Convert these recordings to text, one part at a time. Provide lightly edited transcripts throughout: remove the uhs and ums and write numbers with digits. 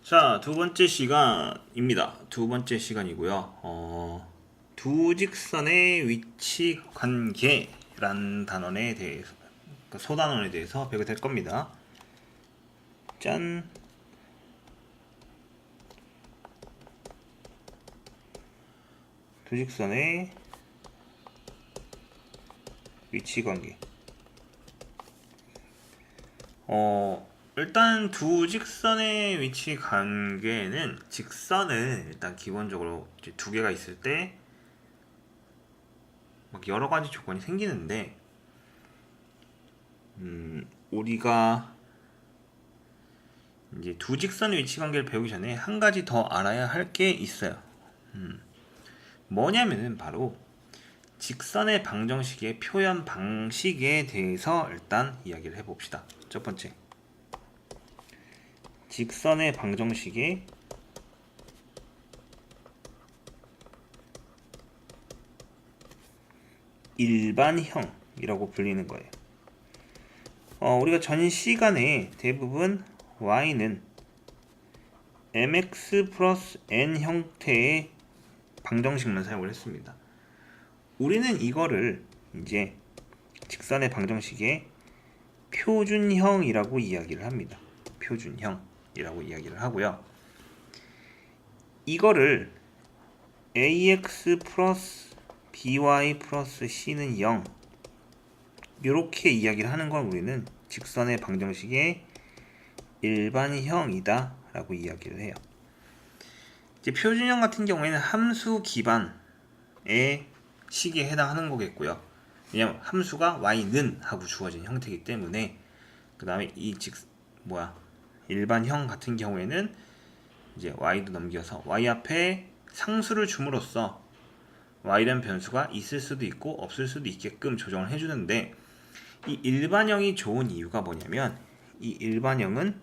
자, 두 번째 시간입니다. 두 번째 시간이고요. 두 직선의 위치 관계란 단원에 대해서, 그러니까 소단원에 대해서 배우게 될 겁니다. 짠! 두 직선의 위치 관계. 일단 두 직선의 위치 관계는 직선은 일단 기본적으로 이제 두 개가 있을 때 막 여러 가지 조건이 생기는데, 우리가 이제 두 직선의 위치 관계를 배우기 전에 한 가지 더 알아야 할 게 있어요. 뭐냐면은 바로 직선의 방정식의 표현 방식에 대해서 일단 이야기를 해봅시다. 첫 번째, 직선의 방정식의 일반형이라고 불리는 거예요. 우리가 전 시간에 대부분 y는 mx 플러스 n 형태의 방정식만 사용을 했습니다. 우리는 이거를 이제 직선의 방정식의 표준형이라고 이야기를 합니다. 표준형이라고 이야기를 하고요. 이거를 ax 플러스 by 플러스 c는 0 이렇게 이야기를 하는 건 우리는 직선의 방정식의 일반형이다 라고 이야기를 해요. 이제 표준형 같은 경우에는 함수 기반의 식에 해당하는 거겠고요. 왜냐면 함수가 y는 하고 주어진 형태이기 때문에. 그 다음에 이 일반형 같은 경우에는 이제 y도 넘겨서 y 앞에 상수를 줌으로써 y라는 변수가 있을 수도 있고 없을 수도 있게끔 조정을 해주는데, 이 일반형이 좋은 이유가 뭐냐면 이 일반형은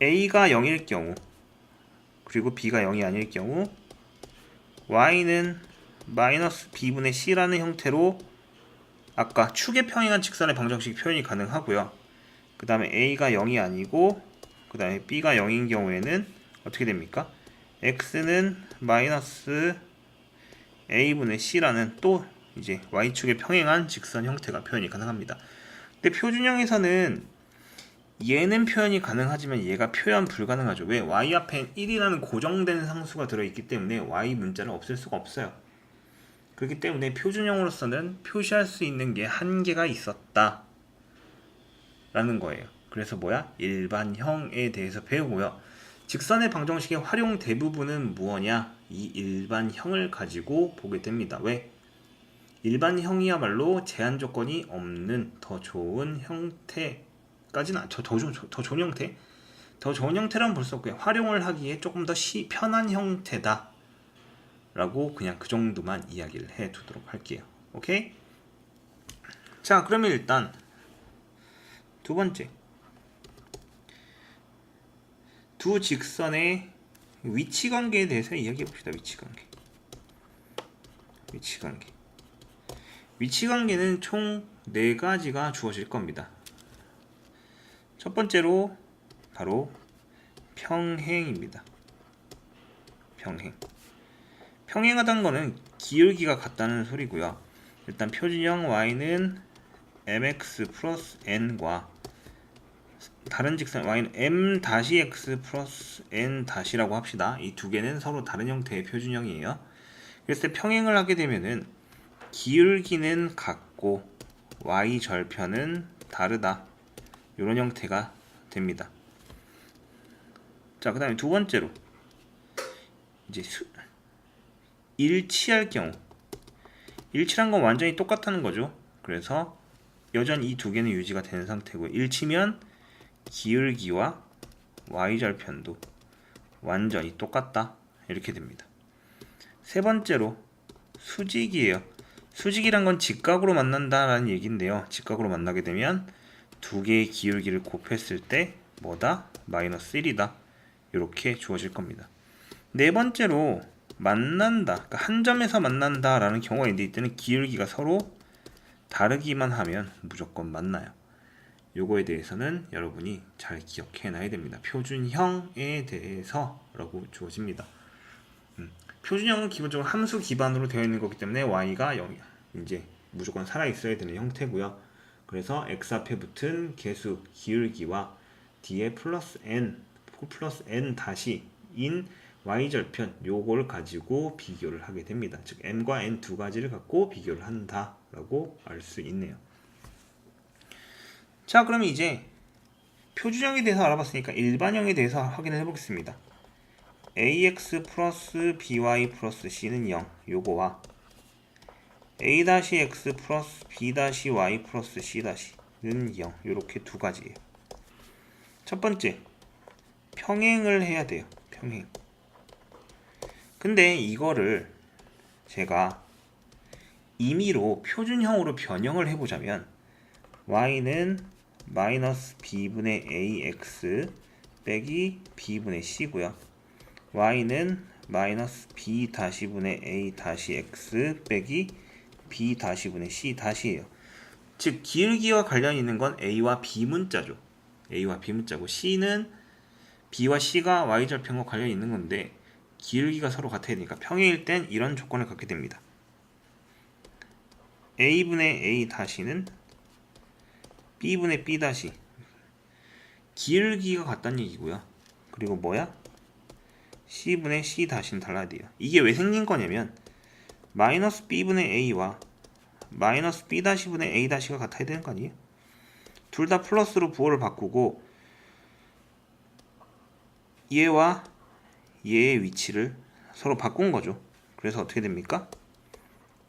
a가 0일 경우 그리고 b가 0이 아닐 경우 y는 마이너스 b분의 c라는 형태로 아까 축에 평행한 직선의 방정식 표현이 가능하고요. 그 다음에 a가 0이 아니고 그 다음에 b가 0인 경우에는 어떻게 됩니까? x는 마이너스 a분의 c라는 또 이제 y축에 평행한 직선 형태가 표현이 가능합니다. 근데 표준형에서는 얘는 표현이 가능하지만 얘가 표현 불가능하죠. 왜? y 앞에 1이라는 고정된 상수가 들어있기 때문에 y 문자를 없앨 수가 없어요. 그렇기 때문에 표준형으로서는 표시할 수 있는 게 한계가 있었다 라는 거예요. 그래서 일반형에 대해서 배우고요. 직선의 방정식의 활용 대부분은 무엇이냐? 이 일반형을 가지고 보게 됩니다. 왜? 일반형이야말로 제한 조건이 없는 더 좋은 형태까지는 더 좋은 형태? 더 좋은 형태라면 볼 수 없고요. 활용을 하기에 조금 더 편한 형태다 라고 그냥 그 정도만 이야기를 해 두도록 할게요. 오케이? 자, 그러면 일단 두 번째, 두 직선의 위치 관계에 대해서 이야기해 봅시다. 위치 관계는 총 4가지가 주어질 겁니다. 첫 번째로 바로 평행입니다. 평행하다는 거는 기울기가 같다는 소리고요. 일단 표준형 y는 mx 플러스 n과 다른 직선 y는 m-x 플러스 n-라고 합시다. 이 두 개는 서로 다른 형태의 표준형이에요. 그래서 평행을 하게 되면은 기울기는 같고 y 절편은 다르다, 이런 형태가 됩니다. 자, 그 다음에 두 번째로 이제 일치할 경우, 일치란 건 완전히 똑같다는 거죠. 그래서 여전히 이 두 개는 유지가 되는 상태고, 일치면 기울기와 y절편도 완전히 똑같다, 이렇게 됩니다. 세 번째로 수직이에요. 수직이란 건 직각으로 만난다라는 얘기인데요. 직각으로 만나게 되면 두 개의 기울기를 곱했을 때 마이너스 1이다, 이렇게 주어질 겁니다. 네 번째로 만난다, 그러니까 한 점에서 만난다라는 경우가 있는데, 이때는 기울기가 서로 다르기만 하면 무조건 만나요. 요거에 대해서는 여러분이 잘 기억해 놔야 됩니다. 표준형에 대해서라고 주어집니다. 표준형은 기본적으로 함수 기반으로 되어 있는 거기 때문에 y가 0, 이제 무조건 살아 있어야 되는 형태고요. 그래서 x 앞에 붙은 계수 기울기와 뒤에 플러스 n 다시 인 y절편 요걸 가지고 비교를 하게 됩니다. 즉 m과 n 두 가지를 갖고 비교를 한다라고 알 수 있네요. 자, 그럼 이제 표준형에 대해서 알아봤으니까 일반형에 대해서 확인을 해보겠습니다. ax 플러스 by 플러스 c는 0 요거와 a-x 플러스 b-y 플러스 c-는 0 요렇게 두 가지예요. 첫 번째, 평행을 해야 돼요. 평행. 근데 이거를 제가 임의로 표준형으로 변형을 해보자면 y는 마이너스 b분의 ax 빼기 b분의 c고요. y는 마이너스 b 다시분의 a 다시 x 빼기 b 다시분의 c 다시예요. 즉 기울기와 관련이 있는 건 a와 b 문자죠. a와 b 문자고 c는 b와 c가 y절편과 관련이 있는 건데 기울기가 서로 같아야 되니까 평행일 땐 이런 조건을 갖게 됩니다. a분의 a 다시는 b분의 b 다시 기울기가 같다는 얘기고요. 그리고 뭐야? c분의 c 다시는 달라야 돼요. 이게 왜 생긴 거냐면 마이너스 b분의 a와 마이너스 b 다시분의 a 다시가 같아야 되는 거 아니에요? 둘 다 플러스로 부호를 바꾸고 얘와 얘의 위치를 서로 바꾼 거죠. 그래서 어떻게 됩니까?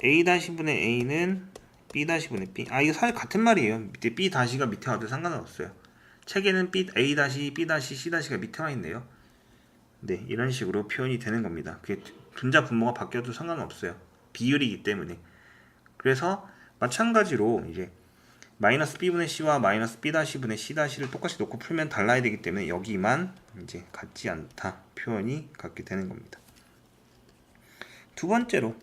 a 다시분의 a는 b 다시분의 b. 이거 사실 같은 말이에요. 밑에 b 다시가 밑에 와도 상관은 없어요. 책에는 a 다시 b 다시 c 다시가 밑에 와 있네요. 네, 이런 식으로 표현이 되는 겁니다. 그게 분자 분모가 바뀌어도 상관은 없어요. 비율이기 때문에. 그래서 마찬가지로 이제 마이너스 b분의 c와 마이너스 b 다시분의 c 다시를 똑같이 놓고 풀면 달라야 되기 때문에 여기만 이제 같지 않다 표현이 갖게 되는 겁니다. 두 번째로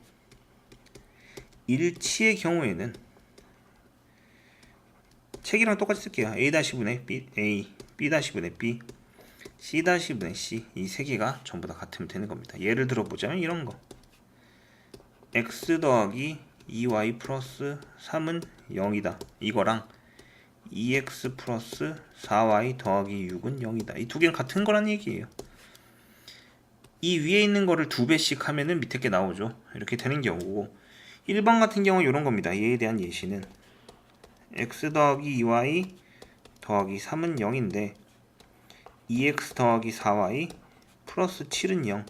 일치의 경우에는 책이랑 똑같이 쓸게요. a-분의 b, a, b-분의 b, c-분의 c 이 세 개가 전부 다 같으면 되는 겁니다. 예를 들어 보자면 이런 거 x 더하기 2y 플러스 3은 0이다. 이거랑 2x 플러스 4y 더하기 6은 0이다. 이 두 개는 같은 거란 얘기예요. 이 위에 있는 거를 두 배씩 하면은 밑에 게 나오죠. 이렇게 되는 경우고 1번 같은 경우는 이런 겁니다. 얘에 대한 예시는 x 더하기 2y 더하기 3은 0인데 2x 더하기 4y 플러스 7은 0.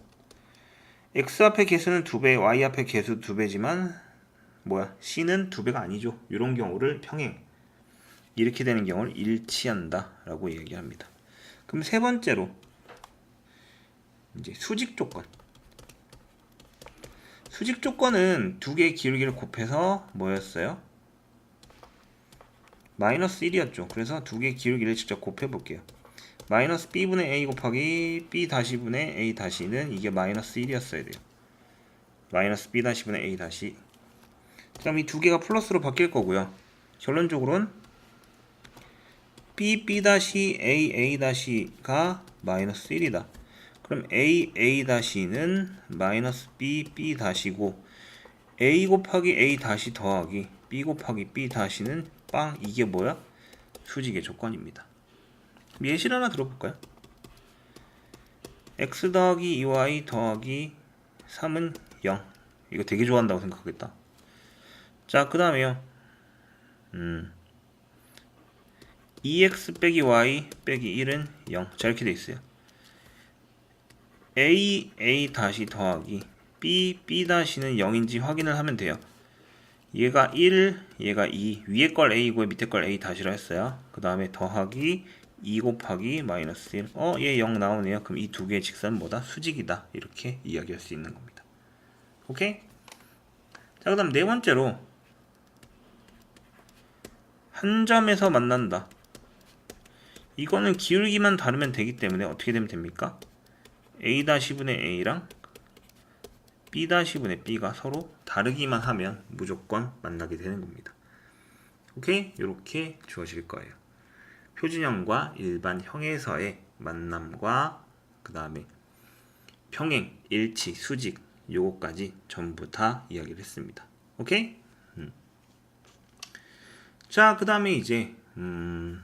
x 앞에 개수는 2배, y 앞에 개수 2배지만 c는 2배가 아니죠. 이런 경우를 평행 이렇게 되는 경우를 일치한다 라고 얘기합니다. 그럼 세 번째로 이제 수직 조건. 수직 조건은 두 개의 기울기를 곱해서 뭐였어요? 마이너스 1이었죠. 그래서 두 개의 기울기를 직접 곱해 볼게요. 마이너스 b분의 a 곱하기 b 다시분의 a 다시는 이게 마이너스 1이었어야 돼요. 마이너스 b 다시분의 a 다시. 그럼 이 두 개가 플러스로 바뀔 거고요. 결론적으로는 b 다시 a 다시가 마이너스 1이다. 그럼 a 다시는 마이너스 b 다시고 a 곱하기 a 다시 더하기 b 곱하기 b 다시는 빵. 이게 뭐야? 수직의 조건입니다. 예시를 하나 들어볼까요? x 더하기 2y 더하기 3은 0. 이거 되게 좋아한다고 생각하겠다. 자, 그 다음에요. 2x 빼기 y 빼기 1은 0. 자, 이렇게 돼 있어요. a 다시 더하기 b 다시는 0인지 확인을 하면 돼요. 얘가 1, 얘가 2. 위에 걸 a고 밑에 걸 a 다시라 했어요. 그 다음에 더하기 2 곱하기 마이너스 1. 얘 0 나오네요. 그럼 이 두 개의 직선은 뭐다? 수직이다. 이렇게 이야기할 수 있는 겁니다. 오케이? 자, 그 다음 네 번째로 한 점에서 만난다. 이거는 기울기만 다르면 되기 때문에 어떻게 되면 됩니까? a-분의 a랑 b-분의 b가 서로 다르기만 하면 무조건 만나게 되는 겁니다. 오케이? 이렇게 주어질 거예요. 표준형과 일반형에서의 만남과 그 다음에 평행, 일치, 수직 요거까지 전부 다 이야기를 했습니다. 오케이? 자, 그 다음에 이제 그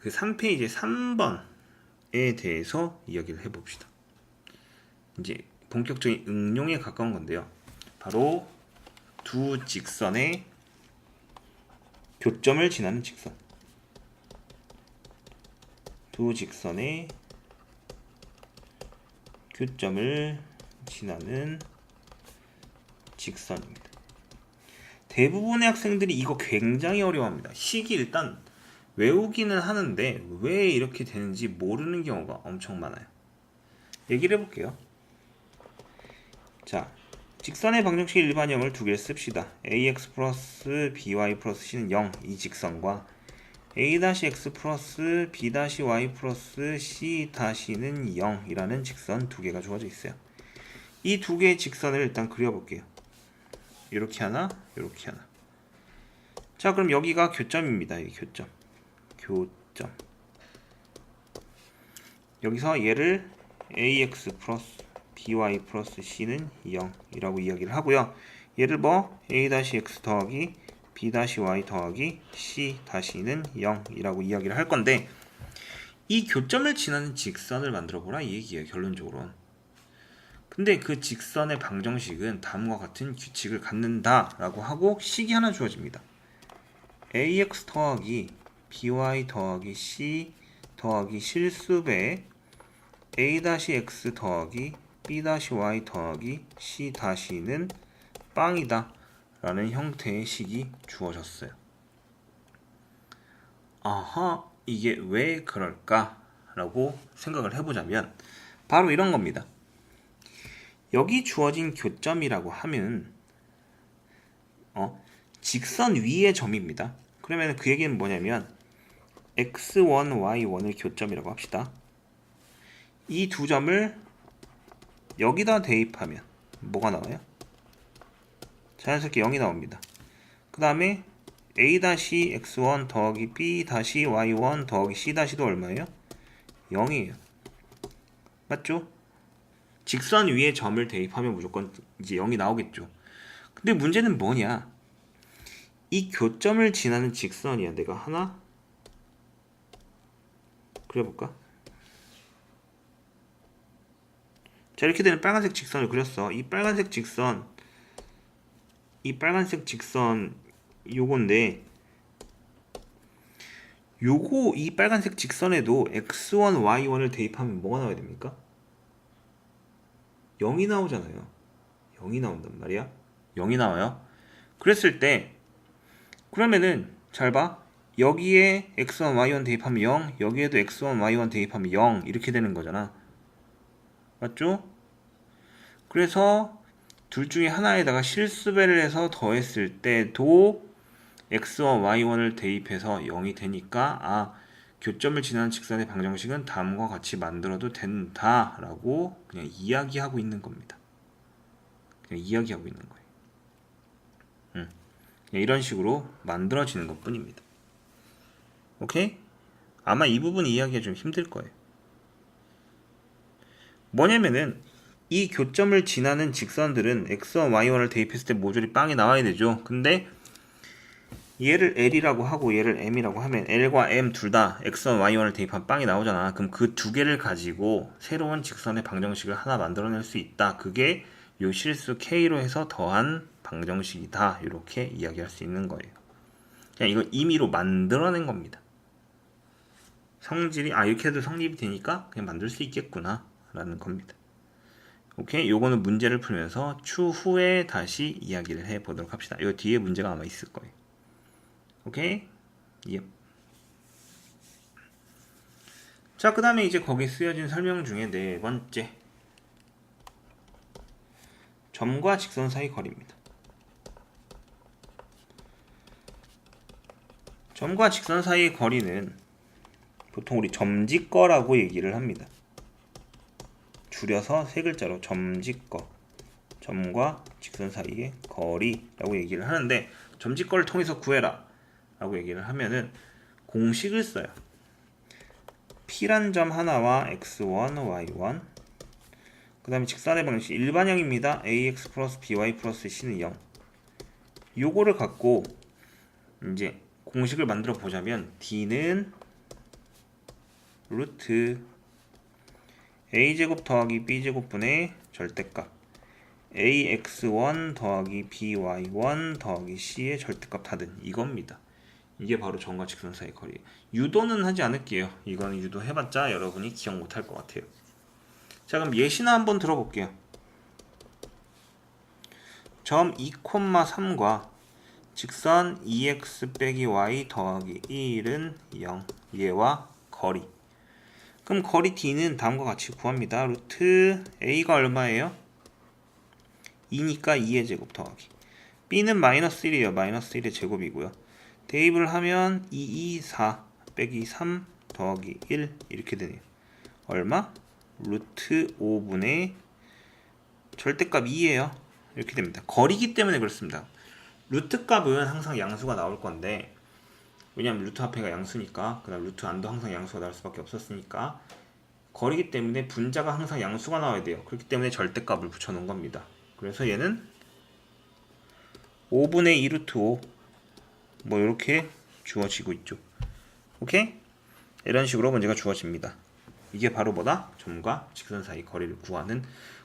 3페이지 3번에 대해서 이야기를 해봅시다. 이제 본격적인 응용에 가까운 건데요. 바로 두 직선의 교점을 지나는 직선. 두 직선의 교점을 지나는 직선입니다. 대부분의 학생들이 이거 굉장히 어려워합니다. 식이 일단 외우기는 하는데 왜 이렇게 되는지 모르는 경우가 엄청 많아요. 얘기를 해볼게요. 자, 직선의 방정식 일반형을 두 개를 씁시다. ax 플러스 by 플러스 c는 0 이 직선과 a-x 플러스 b-y 플러스 c-는 0이라는 직선 두 개가 주어져 있어요. 이 두 개의 직선을 일단 그려볼게요. 이렇게 하나, 이렇게 하나. 자, 그럼 여기가 교점입니다. 이 교점. 교점. 여기서 얘를 ax 플러스 by 플러스 c는 0이라고 이야기를 하고요. 얘를 뭐 a-x 더하기 b-y 더하기 c-는 0이라고 이야기를 할 건데, 이 교점을 지나는 직선을 만들어 보라 이 얘기예요. 결론적으로. 근데 그 직선의 방정식은 다음과 같은 규칙을 갖는다라고 하고 식이 하나 주어집니다. ax 더하기 by 더하기 c 더하기 실수배 a-x 더하기 b-y 더하기 c-는 빵이다 라는 형태의 식이 주어졌어요. 아하, 이게 왜 그럴까 라고 생각을 해보자면 바로 이런 겁니다. 여기 주어진 교점이라고 하면 직선 위의 점입니다. 그러면 그 얘기는 뭐냐면 x1, y1을 교점이라고 합시다. 이 두 점을 여기다 대입하면 뭐가 나와요? 자연스럽게 0이 나옵니다. 그 다음에 a-x1 더하기 b-y1 더하기 c-도 얼마예요? 0이에요. 맞죠? 직선 위에 점을 대입하면 무조건 이제 0이 나오겠죠. 근데 문제는 뭐냐? 이 교점을 지나는 직선이야. 내가 하나 그려볼까? 자, 이렇게 되는 빨간색 직선을 그렸어. 이 빨간색 직선 요건데, 이 빨간색 직선에도 x1, y1을 대입하면 뭐가 나와야 됩니까? 0이 나오잖아요. 0이 나온단 말이야. 0이 나와요. 그랬을 때 그러면은 잘 봐. 여기에 x1, y1 대입하면 0, 여기에도 x1, y1 대입하면 0 이렇게 되는 거잖아. 맞죠? 그래서 둘 중에 하나에다가 실수배를 해서 더했을 때도 x와 y1을 대입해서 0이 되니까 교점을 지나는 직선의 방정식은 다음과 같이 만들어도 된다라고 그냥 이야기하고 있는 겁니다. 그냥 이야기하고 있는 거예요. 그냥 이런 식으로 만들어지는 것 뿐입니다. 오케이? 아마 이 부분 이야기가 좀 힘들 거예요. 뭐냐면은 이 교점을 지나는 직선들은 x와 y1을 대입했을 때 모조리 빵이 나와야 되죠. 근데 얘를 L이라고 하고 얘를 M이라고 하면 L과 M 둘 다 X1, Y1을 대입하면 빵이 나오잖아. 그럼 그 두 개를 가지고 새로운 직선의 방정식을 하나 만들어낼 수 있다. 그게 요 실수 K로 해서 더한 방정식이다. 이렇게 이야기할 수 있는 거예요. 그냥 이거 임의로 만들어낸 겁니다. 성질이 이렇게 해도 성립이 되니까 그냥 만들 수 있겠구나 라는 겁니다. 오케이, 요거는 문제를 풀면서 추후에 다시 이야기를 해보도록 합시다. 이 뒤에 문제가 아마 있을 거예요. 오케이? 예. 자, 그 다음에 이제 거기 쓰여진 설명 중에 네 번째. 점과 직선 사이 거리입니다. 점과 직선 사이의 거리는 보통 우리 점직거라고 얘기를 합니다. 줄여서 세 글자로 점직거. 점과 직선 사이의 거리라고 얘기를 하는데 점직거를 통해서 구해라 라고 얘기를 하면은 공식을 써요. P란 점 하나와 x1, y1 그 다음에 직선의 방식 일반형입니다. ax 플러스 by 플러스 c는 0 요거를 갖고 이제 공식을 만들어 보자면 d는 루트 a제곱 더하기 b제곱분의 절대값 ax1 더하기 by1 더하기 c의 절대값 하든 이겁니다. 이게 바로 점과 직선 사이 거리예요. 유도는 하지 않을게요. 이거는 유도해봤자 여러분이 기억 못할 것 같아요. 자, 그럼 예시나 한번 들어볼게요. 점 2,3과 직선 2x 빼기 y 더하기 1은 0 얘와 거리. 그럼 거리 d는 다음과 같이 구합니다. 루트 a가 얼마예요? 2니까 2의 제곱 더하기 b는 마이너스 1이에요. 마이너스 1의 제곱이고요. 대입을 하면 2, 2, 4 빼기 3 더하기 1 이렇게 되네요. 얼마? 루트 5분의 절대값 2예요. 이렇게 됩니다. 거리기 때문에 그렇습니다. 루트 값은 항상 양수가 나올 건데 왜냐면 루트 앞에가 양수니까 그 다음 루트 안도 항상 양수가 나올 수밖에 없었으니까 거리기 때문에 분자가 항상 양수가 나와야 돼요. 그렇기 때문에 절대값을 붙여놓은 겁니다. 그래서 얘는 5분의 2 루트 5 뭐 이렇게 주어지고 있죠. 오케이? 이런 식으로 문제가 주어집니다. 이게 바로 뭐다? 점과 직선 사이 거리를 구하는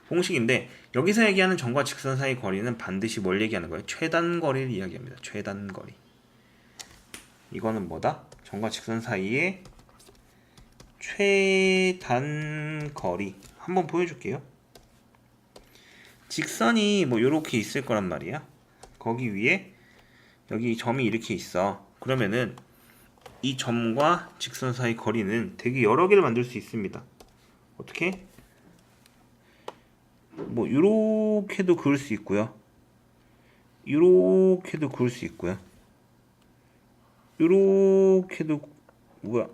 공식인데 여기서 얘기하는 점과 직선 사이 거리는 반드시 뭘 얘기하는 거예요? 최단 거리를 이야기합니다. 최단 거리. 이거는 뭐다? 점과 직선 사이의 최단 거리. 한번 보여줄게요. 직선이 뭐 이렇게 있을 거란 말이야. 거기 위에 여기 점이 이렇게 있어. 그러면은 이 점과 직선 사이 거리는 되게 여러 개를 만들 수 있습니다. 어떻게? 뭐 이렇게도 그을 수 있고요. 이렇게도 그을 수 있고요. 이렇게도 뭐야?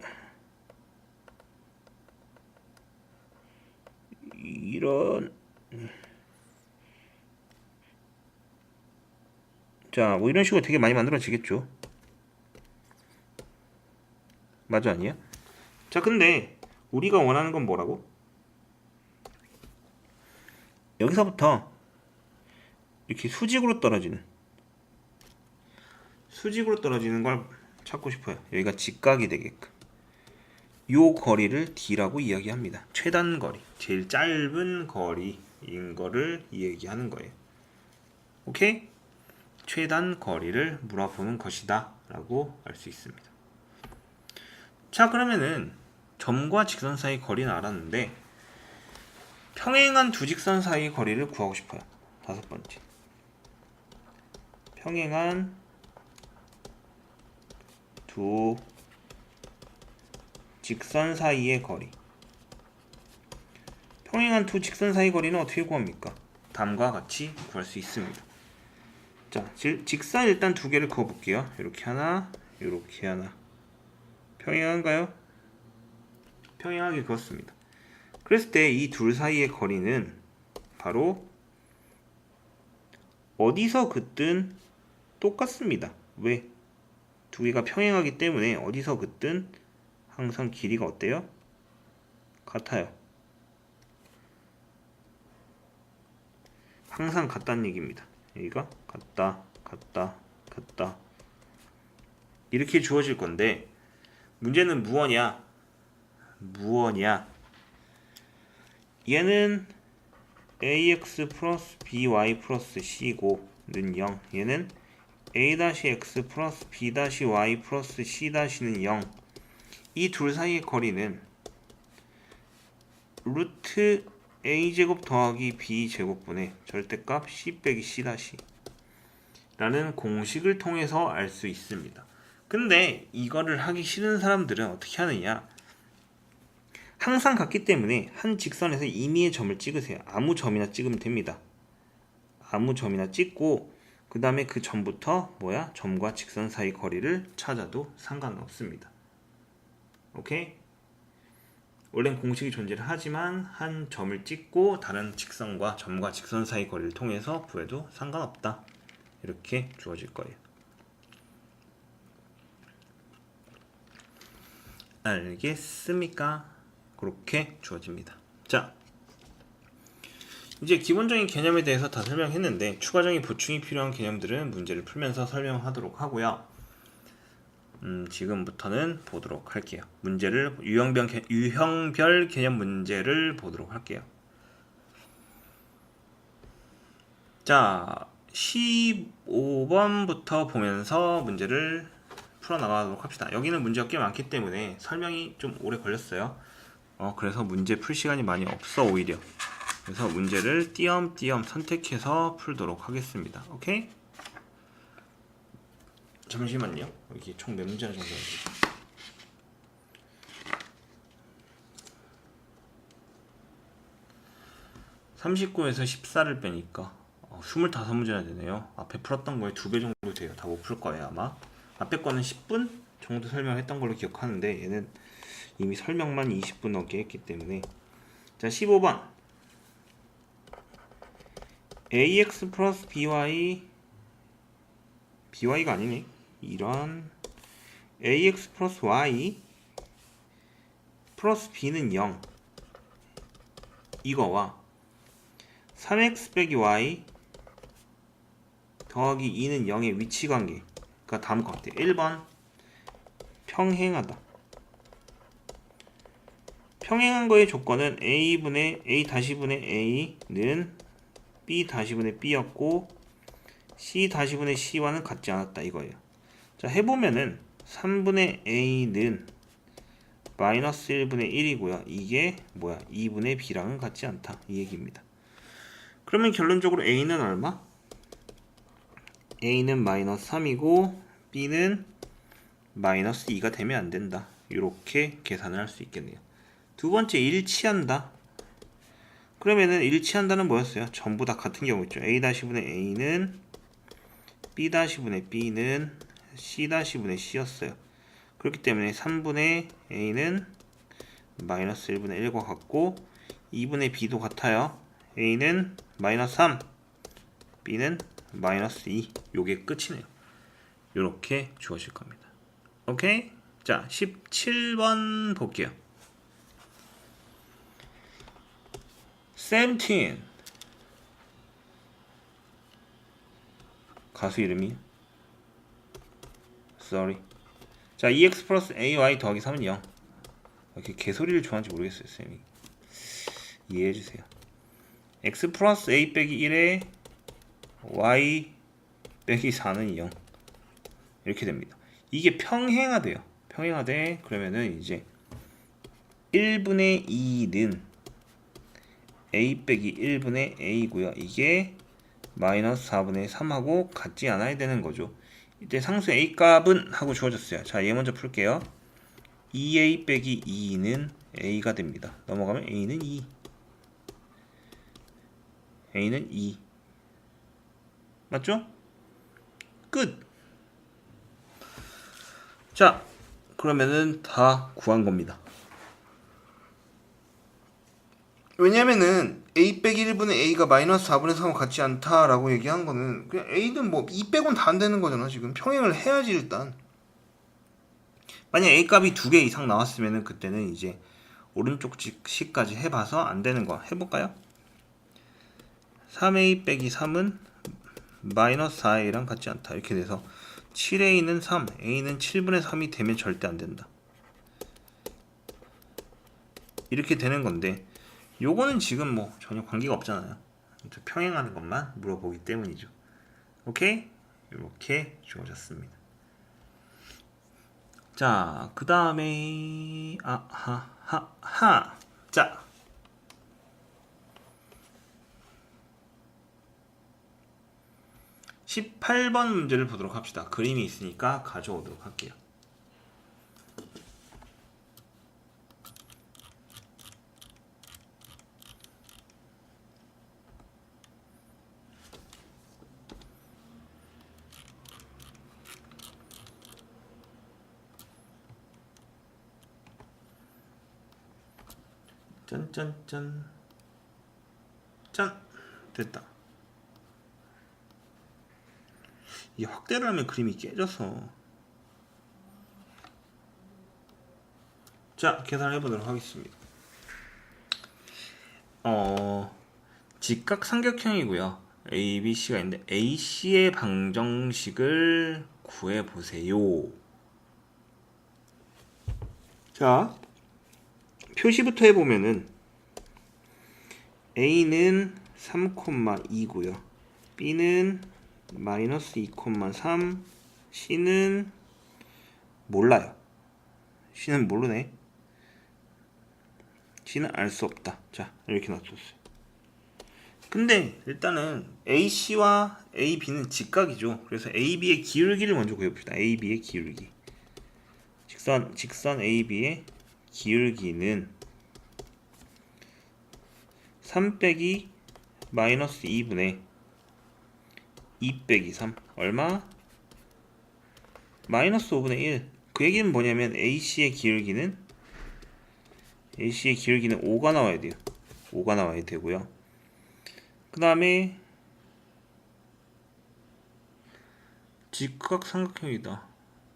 이런 자, 뭐 이런 식으로 되게 많이 만들어지겠죠. 맞아 아니야? 자, 근데 우리가 원하는 건 뭐라고? 여기서부터 이렇게 수직으로 떨어지는 걸 찾고 싶어요. 여기가 직각이 되게끔 요 거리를 d라고 이야기합니다. 최단 거리, 제일 짧은 거리인 거를 얘기하는 거예요. 오케이? 최단 거리를 물어보는 것이다 라고 알 수 있습니다. 자, 그러면은 점과 직선 사이 거리는 알았는데 평행한 두 직선 사이 거리를 구하고 싶어요. 다섯 번째, 평행한 두 직선 사이의 거리. 평행한 두 직선 사이 거리는 어떻게 구합니까? 다음과 같이 구할 수 있습니다. 자, 직선 일단 두 개를 그어볼게요. 이렇게 하나, 이렇게 하나. 평행한가요? 평행하게 그었습니다. 그랬을 때 이 둘 사이의 거리는 바로 어디서 긋든 똑같습니다. 왜? 두 개가 평행하기 때문에 어디서 긋든 항상 길이가 어때요? 같아요. 항상 같다는 얘기입니다. 여기가 같다, 같다, 같다. 이렇게 주어질 건데 문제는 무엇이냐? 얘는 ax 플러스 by 플러스 c고 는 0. 얘는 a-x 플러스 b-y 플러스 c-는 0. 이 둘 사이의 거리는 루트 a제곱 더하기 b제곱분의 절대값 c 빼기 c 라는 공식을 통해서 알 수 있습니다. 근데 이거를 하기 싫은 사람들은 어떻게 하느냐? 항상 같기 때문에 한 직선에서 임의의 점을 찍으세요. 아무 점이나 찍으면 됩니다. 아무 점이나 찍고 그 다음에 그 점부터 점과 직선 사이 거리를 찾아도 상관없습니다. 오케이? 원래는 공식이 존재를 하지만 한 점을 찍고 다른 직선과 점과 직선 사이 거리를 통해서 구해도 상관없다. 이렇게 주어질 거예요. 알겠습니까? 그렇게 주어집니다. 자, 이제 기본적인 개념에 대해서 다 설명했는데 추가적인 보충이 필요한 개념들은 문제를 풀면서 설명하도록 하고요. 지금부터는 보도록 할게요. 문제를 유형별 개념 문제를 보도록 할게요. 자, 15번부터 보면서 문제를 풀어나가도록 합시다. 여기는 문제가 꽤 많기 때문에 설명이 좀 오래 걸렸어요. 그래서 문제 풀 시간이 많이 없어 오히려. 그래서 문제를 띄엄띄엄 선택해서 풀도록 하겠습니다. 오케이? 잠시만요. 여기 총 몇 문제나 정도 되지? 39에서 14를 빼니까 25문제나 되네요. 앞에 풀었던 거에 2배 정도 돼요. 다 못 풀 거예요 아마. 앞에 거는 10분 정도 설명했던 걸로 기억하는데 얘는 이미 설명만 20분 넘게 했기 때문에. 자, 15번 ax 플러스 by가 아니네. 이런 ax 플러스 y 플러스 b는 0 이거와 3x 빼기 y 더하기 2는 0의 위치관계가 다음 것 같아요. 1번 평행하다. 평행한 거의 조건은 a분의 a-분의 a는 b-분의 b였고 c-분의 c와는 같지 않았다 이거예요. 자, 해보면은 3분의 a는 마이너스 1분의 1이고요. 이게 뭐야? 2분의 b랑은 같지 않다 이 얘기입니다. 그러면 결론적으로 a는 얼마? a는 마이너스 3이고 b는 마이너스 2가 되면 안 된다. 이렇게 계산을 할 수 있겠네요. 두 번째, 일치한다. 그러면은 일치한다는 뭐였어요? 전부 다 같은 경우 있죠. a-분의 a는 b-분의 b는 c-분의 c였어요. 그렇기 때문에 3분의 a는 마이너스 1분의 1과 같고 2분의 b도 같아요. a는 마이너스 3, b는 마이너스 2. 요게 끝이네요. 요렇게 주어질 겁니다. 오케이? 자, 17번 볼게요. 17 가수 이름이 sorry. 자, 2x 플러스 ay 더하기 3은 0. 이렇게 개소리를 좋아하는지 모르겠어요 쌤이. 이해해주세요. x 플러스 a 빼기 1에 y 빼기 4는 0 이렇게 됩니다. 이게 평행하대요. 평행하대. 그러면은 이제 1분의 2는 a 빼기 1분의 a고요. 이게 마이너스 4분의 3하고 같지 않아야 되는 거죠. 이때 상수 a 값은 하고 주어졌어요. 자, 얘 먼저 풀게요. 2a 빼기 2는 a가 됩니다. 넘어가면 a는 2. a는 2. 맞죠? 끝. 자, 그러면은 다 구한 겁니다. 왜냐면은 a 빼기 1분의 a가 마이너스 4분의 3과 같지 않다라고 얘기한 거는 그냥 a는 뭐 2 빼고는 다 안 되는 거잖아. 지금 평행을 해야지 일단. 만약 a 값이 2개 이상 나왔으면은 그때는 이제 오른쪽 식까지 해봐서 안 되는 거 해볼까요? 3a 빼기 3은 마이너스 4a랑 같지 않다. 이렇게 돼서 7a는 3, a는 7분의 3이 되면 절대 안 된다. 이렇게 되는 건데 요거는 지금 뭐 전혀 관계가 없잖아요. 평행하는 것만 물어보기 때문이죠. 오케이? 이렇게 주어졌습니다. 자, 그 다음에 자, 18번 문제를 보도록 합시다. 그림이 있으니까 가져오도록 할게요. 짠짠짠 짠 됐다. 이 확대를 하면 그림이 깨져서 자, 계산해 보도록 하겠습니다. 직각삼각형이고요. A, B, C가 있는데 AC의 방정식을 구해보세요. 자, 표시부터 해보면은 A는 3,2고요. B는 마이너스 2,3, C는 몰라요. C는 모르네. C는 알 수 없다. 자, 이렇게 놔뒀어요. 근데 일단은 AC와 AB는 직각이죠. 그래서 AB의 기울기를 먼저 구해봅시다. AB의 기울기. 직선 AB의 기울기는 3 빼기 마이너스 2분의 2 빼기 3 얼마? 마이너스 5분의 1. 그 얘기는 뭐냐면 AC의 기울기는 5가 나와야 돼요. 5가 나와야 되고요. 그 다음에 직각삼각형이다.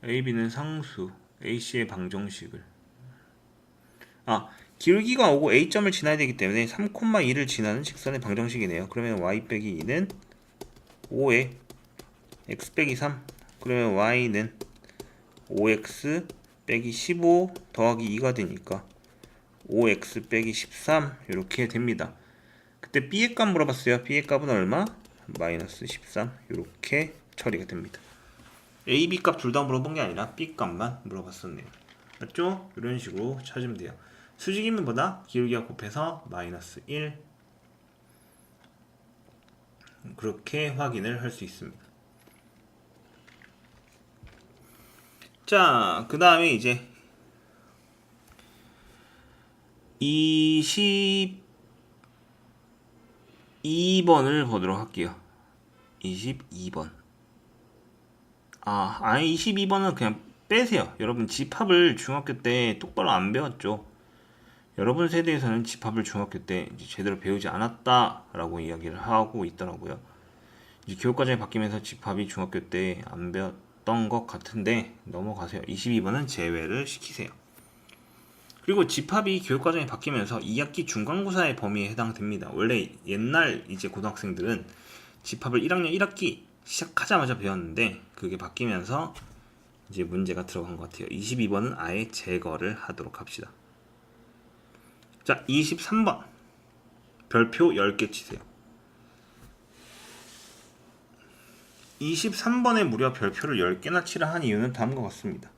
AB는 상수, AC의 방정식을. 기울기가 오고 A점을 지나야 되기 때문에 3,2를 지나는 직선의 방정식이네요. 그러면 y 빼기 2는 5에 x 빼기 3. 그러면 y는 5x 빼기 15 더하기 2가 되니까 5x 빼기 13 이렇게 됩니다. 그때 b의 값 물어봤어요. b의 값은 얼마? 마이너스 13 이렇게 처리가 됩니다. a, b 값 둘 다 물어본 게 아니라 b 값만 물어봤었네요. 맞죠? 이런 식으로 찾으면 돼요. 수직이면보다 기울기가 곱해서 마이너스 1 그렇게 확인을 할 수 있습니다. 자, 그 다음에 이제 22번을 보도록 할게요. 22번. 아니 22번은 그냥 빼세요. 여러분 집합을 중학교 때 똑바로 안 배웠죠. 여러분 세대에서는 집합을 중학교 때 이제 제대로 배우지 않았다라고 이야기를 하고 있더라고요. 이제 교육과정이 바뀌면서 집합이 중학교 때 안 배웠던 것 같은데 넘어가세요. 22번은 제외를 시키세요. 그리고 집합이 교육과정이 바뀌면서 2학기 중간고사의 범위에 해당됩니다. 원래 옛날 이제 고등학생들은 집합을 1학년 1학기 시작하자마자 배웠는데 그게 바뀌면서 이제 문제가 들어간 것 같아요. 22번은 아예 제거를 하도록 합시다. 자, 23번 별표 10개 치세요. 23번에 무려 별표를 10개나 치라 한 이유는 다음과 같습니다.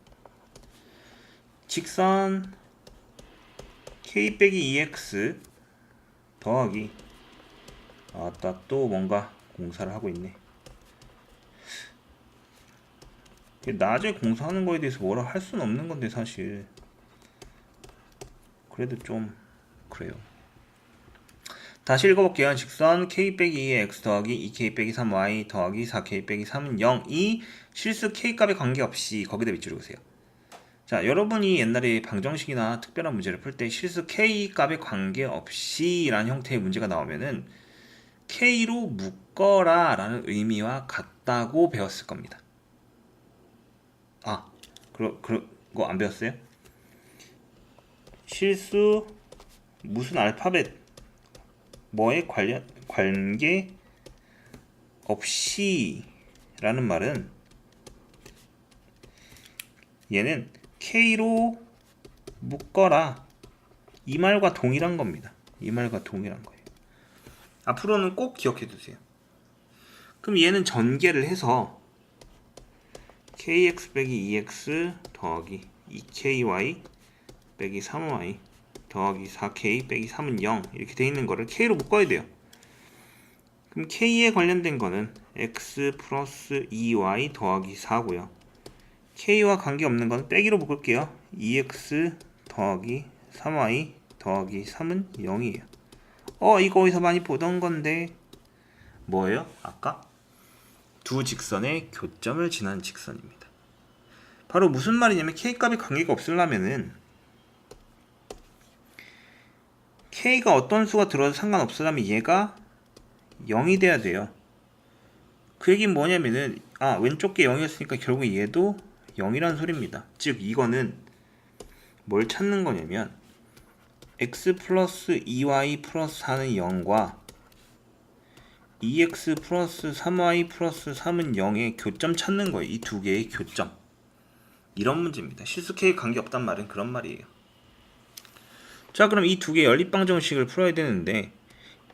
직선 k 빼기 2x 더하기 또 뭔가 공사를 하고 있네. 낮에 공사하는 거에 대해서 뭐라 할 수는 없는 건데 사실 그래도 좀 그래요. 다시 읽어볼게요. 직선 k 빼기 2의 x 더하기 2k 빼기 3y 더하기 4k 빼기 3은 0이 실수 k 값에 관계없이 거기다 밑줄을 그으세요. 자, 여러분이 옛날에 방정식이나 특별한 문제를 풀 때 실수 k 값에 관계없이 라는 형태의 문제가 나오면은 k로 묶어라 라는 의미와 같다고 배웠을 겁니다. 그거 안 배웠어요? 실수 무슨 알파벳 뭐에 관계 없이 라는 말은 얘는 K로 묶어라 이 말과 동일한 겁니다. 이 말과 동일한 거예요. 앞으로는 꼭 기억해 두세요. 그럼 얘는 전개를 해서 kx 빼기 2x 더하기 2ky 빼기 3y 더하기 4k 빼기 3은 0 이렇게 돼 있는 거를 k로 묶어야 돼요. 그럼 k에 관련된 거는 x 플러스 2y 더하기 4고요. k와 관계없는 건 빼기로 묶을게요. 2x 더하기 3y 더하기 3은 0이에요. 이거 어디서 많이 보던 건데 뭐예요? 아까 두 직선의 교점을 지난 직선입니다. 바로 무슨 말이냐면 k값이 관계가 없으려면은 k가 어떤 수가 들어도 상관없으려면 얘가 0이 돼야 돼요. 그 얘기는 뭐냐면은 왼쪽 게 0이었으니까 결국 얘도 0이라는 소리입니다. 즉 이거는 뭘 찾는 거냐면 x 플러스 2y 플러스 4는 0과 2x 플러스 3y 플러스 3은 0의 교점 찾는 거예요. 이 두 개의 교점. 이런 문제입니다. 실수 K 관계없단 말은 그런 말이에요. 자, 그럼 이 두 개의 연립방정식을 풀어야 되는데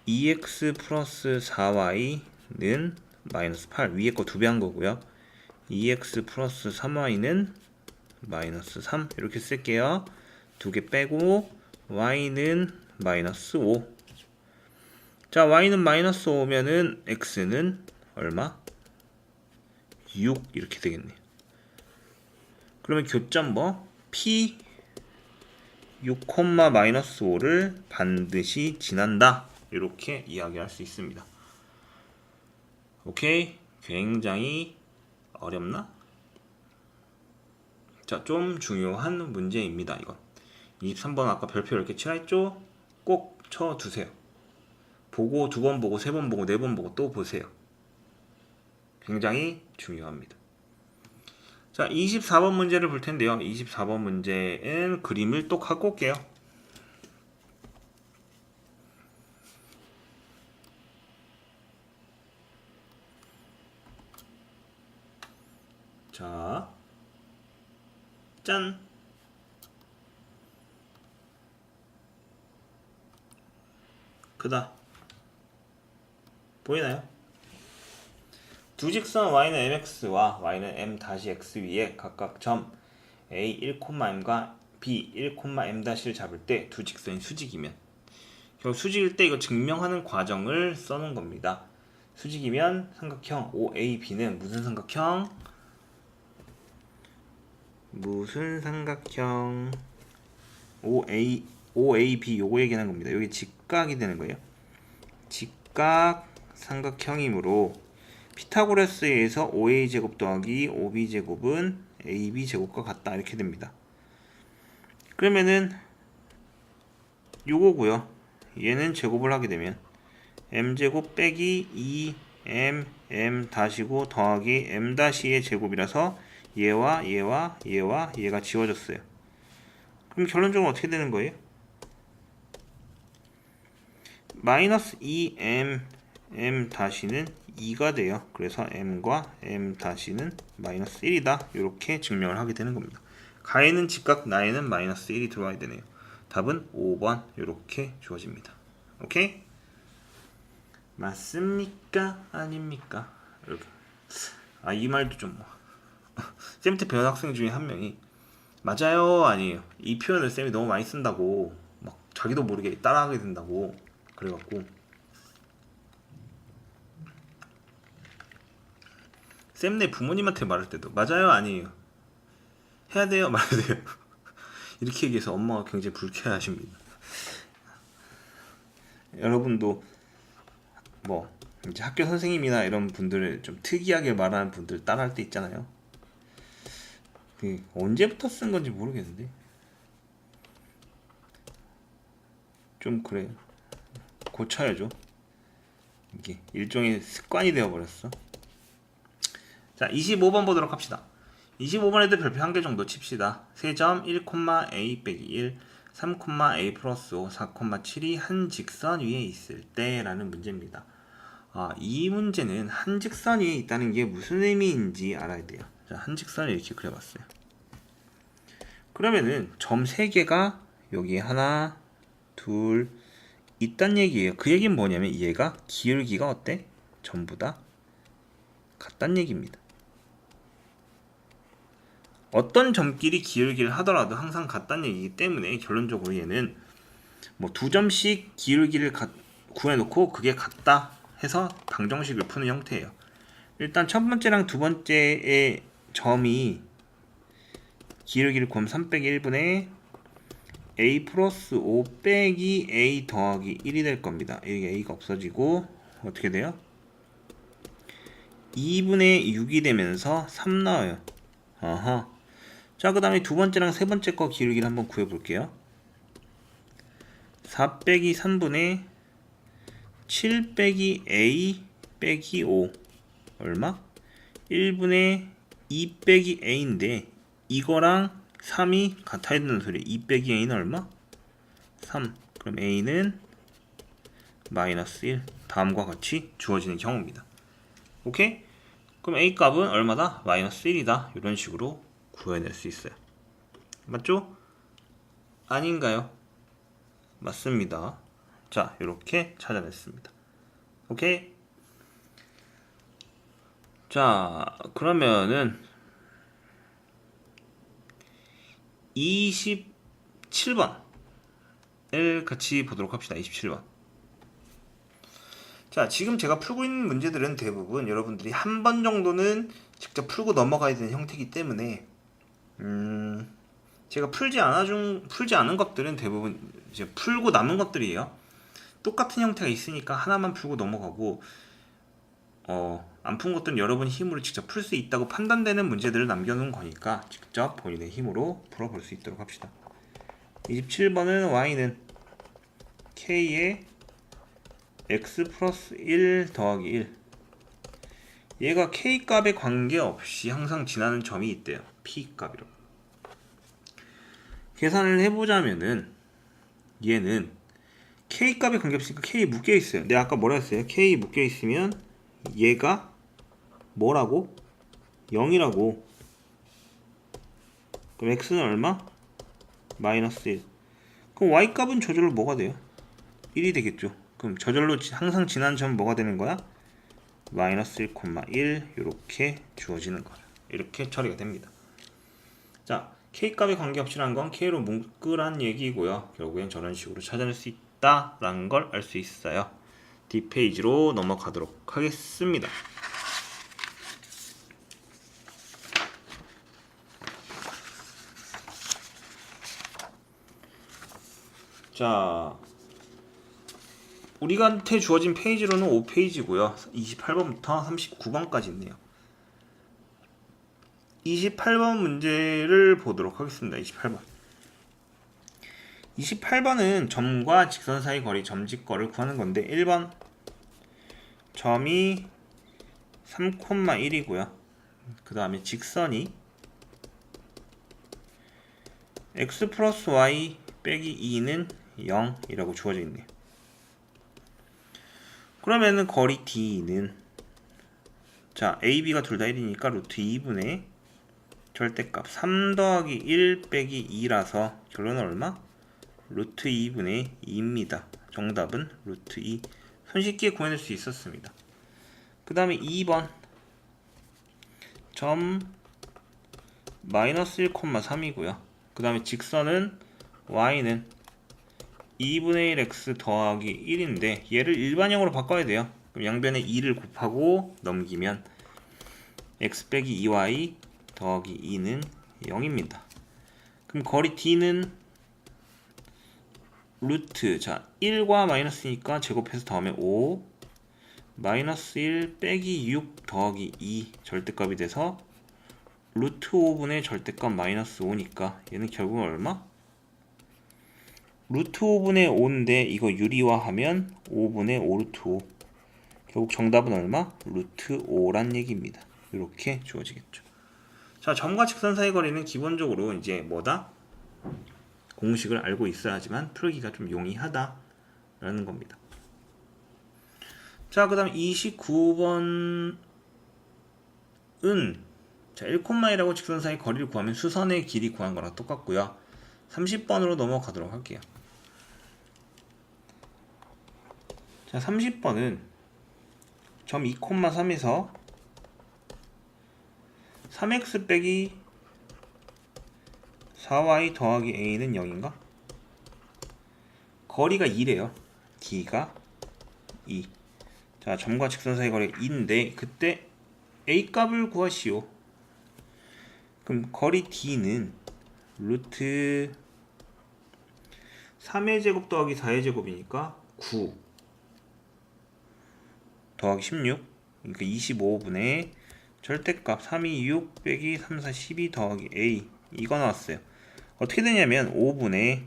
2x 플러스 4y는 마이너스 8, 위에 거 2배 한 거고요. 2x 플러스 3y는 마이너스 3 이렇게 쓸게요. 두 개 빼고 y는 마이너스 5. 자, y는 마이너스 5면은 x는 얼마? 6 이렇게 되겠네요. 그러면 교점 뭐? p 6, 마이너스 5를 반드시 지난다. 이렇게 이야기할 수 있습니다. 오케이? 굉장히 어렵나? 자, 좀 중요한 문제입니다. 이건 23번 아까 별표 이렇게 칠했죠? 꼭 쳐두세요. 보고 2번 보고 3번 보고 4번 보고 또 보세요. 굉장히 중요합니다. 자, 24번 문제를 볼 텐데요. 24번 문제는 그림을 또 갖고 올게요. 자, 짠! 그다. 보이나요? 두 직선 y는 mx와 y는 m-x 위에 각각 점 a 1,m과 b 1,m'을 잡을 때 두 직선이 수직이면, 수직일 때 이거 증명하는 과정을 써놓은 겁니다. 수직이면 삼각형 OAB는 무슨 삼각형? OAB 요거 얘기하는 겁니다. 여기 직각이 되는 거예요. 직각 삼각형이므로 피타고라스에 의해서 OA제곱 더하기 OB제곱은 AB제곱과 같다 이렇게 됩니다. 그러면은 요거고요. 얘는 제곱을 하게 되면 m제곱 빼기 2m 다시고 더하기 m 다시의 제곱이라서 얘와 얘가 지워졌어요. 그럼 결론적으로 어떻게 되는 거예요? 마이너스 2m m 다시는 2가 돼요. 그래서 m과 m 다시는 마이너스 1이다. 이렇게 증명을 하게 되는 겁니다. 가에는 직각, 나에는 마이너스 1이 들어와야 되네요. 답은 5번 이렇게 주어집니다. 오케이? 맞습니까? 아닙니까? 이렇게. 이 말도 좀 쌤 때 배운 학생 중에 한 명이 맞아요? 아니에요? 이 표현을 쌤이 너무 많이 쓴다고 막 자기도 모르게 따라하게 된다고 그래갖고 쌤네 부모님한테 말할 때도 맞아요? 아니에요? 해야 돼요? 말아야 돼요? 이렇게 얘기해서 엄마가 굉장히 불쾌하십니다. 여러분도 뭐 이제 학교 선생님이나 이런 분들을 좀 특이하게 말하는 분들 따라할 때 있잖아요. 언제부터 쓴 건지 모르겠는데 좀 그래요. 고쳐야죠. 이게 일종의 습관이 되어버렸어. 자, 25번 보도록 합시다. 25번에도 별표 1개 정도 칩시다. 세점 1,a 빼기 1, 3,a 플러스 5, 4,7이 한 직선 위에 있을 때 라는 문제입니다. 이 문제는 한 직선 위에 있다는 게 무슨 의미인지 알아야 돼요. 자, 한 직선을 이렇게 그려봤어요. 그러면은 점 3개가 여기 하나, 둘 있단 얘기예요. 그 얘기는 뭐냐면 얘가 기울기가 어때? 전부 다 같단 얘기입니다. 어떤 점끼리 기울기를 하더라도 항상 같단 얘기이기 때문에 결론적으로 얘는 뭐 두 점씩 기울기를 구해놓고 그게 같다 해서 방정식을 푸는 형태예요. 일단 첫 번째랑 두 번째의 점이 기울기를 구하면 3 빼기 1분의 a 플러스 5 빼기 a 더하기 1이 될 겁니다. 여기 a가 없어지고 어떻게 돼요? 2분의 6이 되면서 3 나와요. 자, 그 다음에 두 번째랑 세 번째 거 기울기를 한번 구해볼게요. 4 빼기 3분의 7 빼기 a 빼기 5 얼마? 1분의 2 빼기 a인데 이거랑 3이 같아야 된다는 소리예요. 2 빼기 a는 얼마? 3. 그럼 a는 마이너스 1. 다음과 같이 주어지는 경우입니다. 오케이? 그럼 a 값은 얼마다? 마이너스 1이다. 이런 식으로 구해낼 수 있어요. 맞죠? 아닌가요? 맞습니다. 자, 이렇게 찾아냈습니다. 오케이? 자, 그러면은 27번을 같이 보도록 합시다. 27번. 자, 지금 제가 풀고 있는 문제들은 대부분 여러분들이 한 번 정도는 직접 풀고 넘어가야 되는 형태이기 때문에 제가 풀지 않은 것들은 대부분 이제 풀고 남은 것들이에요. 똑같은 형태가 있으니까 하나만 풀고 넘어가고 안 푼 것들은 여러분 힘으로 직접 풀 수 있다고 판단되는 문제들을 남겨놓은 거니까 직접 본인의 힘으로 풀어볼 수 있도록 합시다. 27번은 y는 k의 x 플러스 1 더하기 1. 얘가 k 값에 관계없이 항상 지나는 점이 있대요. p 값이라고. 계산을 해보자면은 얘는 k 값에 관계없으니까 k 묶여 있어요. 내가 아까 뭐라 했어요? k 묶여 있으면 얘가 뭐라고? 0이라고. 그럼 x는 얼마? 마이너스 1. 그럼 y 값은 저절로 뭐가 돼요? 1이 되겠죠. 그럼 저절로 항상 지나는 점은 뭐가 되는 거야? 마이너스 1,1 이렇게 주어지는 거예요. 이렇게 처리가 됩니다. 자, k 값에 관계없이라는 건 k로 묶으란 얘기고요. 결국엔 저런 식으로 찾아낼 수 있다라는 걸 알 수 있어요. 뒷페이지로 넘어가도록 하겠습니다. 자, 우리한테 주어진 페이지로는 5페이지고요. 28번부터 39번까지 있네요. 28번 문제를 보도록 하겠습니다. 28번. 28번은 점과 직선 사이 거리 점직거를 구하는 건데 1번 점이 3,1이고요. 그 다음에 직선이 x 플러스 y 빼기 2는 0이라고 주어져 있네요. 그러면은 거리 D는 자 AB가 둘 다 1이니까 루트 2분의 절대값 3 더하기 1 빼기 2라서 결론은 얼마? 루트 2분의 2입니다. 정답은 루트 2. 손쉽게 구해낼 수 있었습니다. 그 다음에 2번 점 마이너스 1,3이고요. 그 다음에 직선은 y는 2분의 1x 더하기 1인데 얘를 일반형으로 바꿔야 돼요. 그럼 양변에 2를 곱하고 넘기면 x 빼기 2y 더하기 2는 0입니다. 그럼 거리 d는 루트 자 1과 마이너스니까 제곱해서 더하면 5 마이너스 1 빼기 6 더하기 2 절대값이 돼서 루트 5분의 절대값 마이너스 5니까 얘는 결국은 얼마? 루트 5분의 5인데 이거 유리화하면 5분의 5 루트 5. 결국 정답은 얼마? 루트 5란 얘기입니다. 이렇게 주어지겠죠. 자, 점과 직선 사이 거리는 기본적으로 이제 뭐다? 공식을 알고 있어야지만 풀기가 좀 용이하다라는 겁니다. 자, 그 다음 29번은 자, 1,1하고 직선 사이 거리를 구하면 수선의 길이 구한 거랑 똑같고요. 30번으로 넘어가도록 할게요. 자, 30번은 점 2,3에서 3x 빼기 4y 더하기 a는 0인가? 거리가 2래요. d가 2. 자, 점과 직선 사이 거리가 2인데 그때 a 값을 구하시오. 그럼 거리 d는 루트 3의 제곱 더하기 4의 제곱이니까 9 더하기 16 그러니까 25분의 절대값 3이 6 빼기 3, 4, 12 더하기 a 이거 나왔어요. 어떻게 되냐면 5분의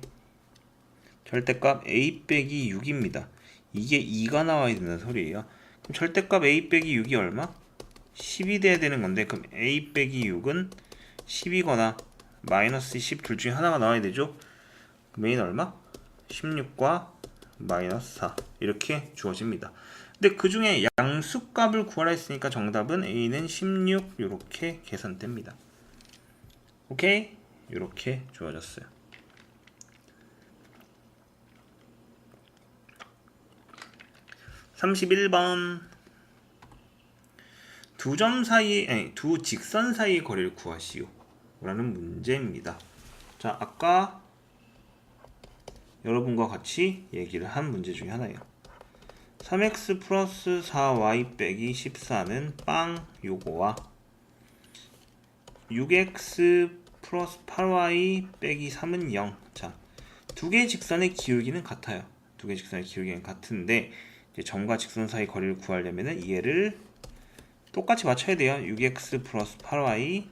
절대값 a 빼기 6입니다. 이게 2가 나와야 된다는 소리예요. 그럼 절대값 a 빼기 6이 얼마? 10이 돼야 되는 건데 그럼 a 빼기 6은 10이거나 마이너스 10 둘 중에 하나가 나와야 되죠. 그럼 A는 얼마? 16과 마이너스 4 이렇게 주어집니다. 근데 그 중에 양수값을 구하라 했으니까 정답은 A는 16 이렇게 계산됩니다. 오케이? 이렇게 주어졌어요. 31번 두 직선 사이의 거리를 구하시오 라는 문제입니다. 자, 아까 여러분과 같이 얘기를 한 문제 중에 하나예요. 3x 플러스 4y 빼기 14는 빵 요거와 6x 플러스 8y 빼기 3은 0. 자, 두 개의 직선의 기울기는 같아요. 두 개의 직선의 기울기는 같은데 이제 점과 직선 사이 거리를 구하려면은 얘를 똑같이 맞춰야 돼요. 6x 플러스 8y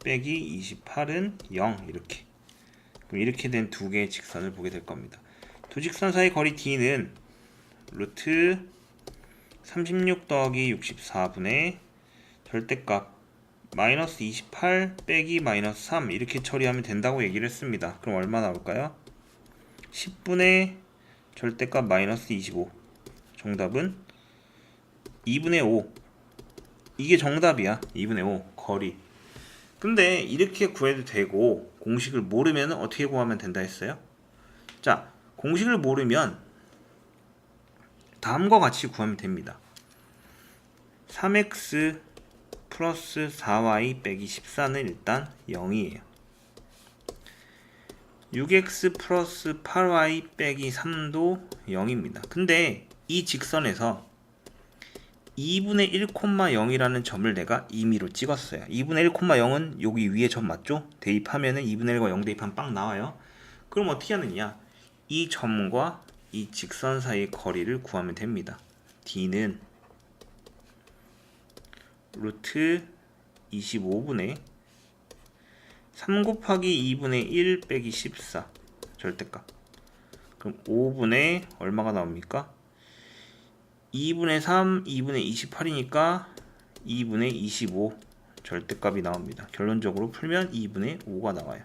빼기 28은 0 이렇게. 그럼 이렇게 된 두 개의 직선을 보게 될 겁니다. 두 직선 사이 거리 d는 루트 36 더하기 64분의 절대값 마이너스 28 빼기 마이너스 3 이렇게 처리하면 된다고 얘기를 했습니다. 그럼 얼마 나올까요? 10분의 절대값 마이너스 25. 정답은 2분의 5. 이게 정답이야. 2분의 5 거리. 근데 이렇게 구해도 되고 공식을 모르면 어떻게 구하면 된다 했어요? 자, 공식을 모르면 다음과 같이 구하면 됩니다. 3x 플러스 4y 빼기 14는 일단 0이에요. 6x 플러스 8y 빼기 3도 0입니다. 근데 이 직선에서 2분의 1,0이라는 점을 내가 임의로 찍었어요. 2분의 1,0은 여기 위에 점 맞죠? 대입하면은 2분의 1과 0 대입하면 빵 나와요. 그럼 어떻게 하느냐? 이 점과 이 직선 사이의 거리를 구하면 됩니다. d는 루트 25분의 3 곱하기 2분의 1 빼기 14 절대값. 그럼 5분의 얼마가 나옵니까? 2분의 3, 2분의 28이니까 2분의 25 절대값이 나옵니다. 결론적으로 풀면 2분의 5가 나와요.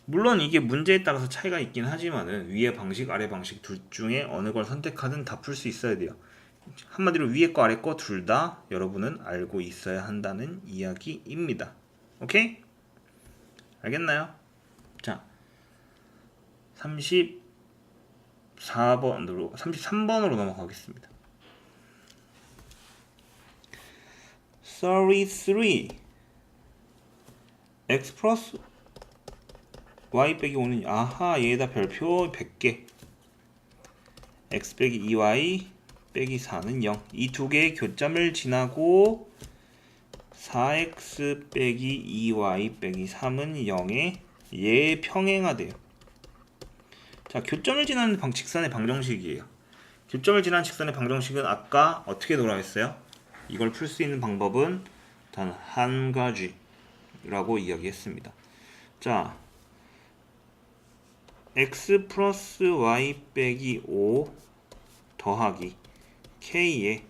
물론 이게 문제에 따라서 차이가 있긴 하지만은 위의 방식, 아래 방식 둘 중에 어느 걸 선택하든 다 풀 수 있어야 돼요. 한마디로 위에 거 아래 거 둘 다 여러분은 알고 있어야 한다는 이야기입니다. 오케이? 알겠나요? 자, 33번으로 넘어가겠습니다. 33 x 플러스 y 빼기 5는 아하 얘다 별표 100개 x 빼기 2y 빼기 4는 0. 이 두 개의 교점을 지나고 4x 빼기 2y 빼기 3은 0에 얘 평행하대요. 자, 교점을 지나는 직선의 방정식이에요. 교점을 지나는 직선의 방정식은 아까 어떻게 돌아왔어요? 이걸 풀 수 있는 방법은 단 한 가지라고 이야기했습니다. 자, x 플러스 y 빼기 5 더하기 k에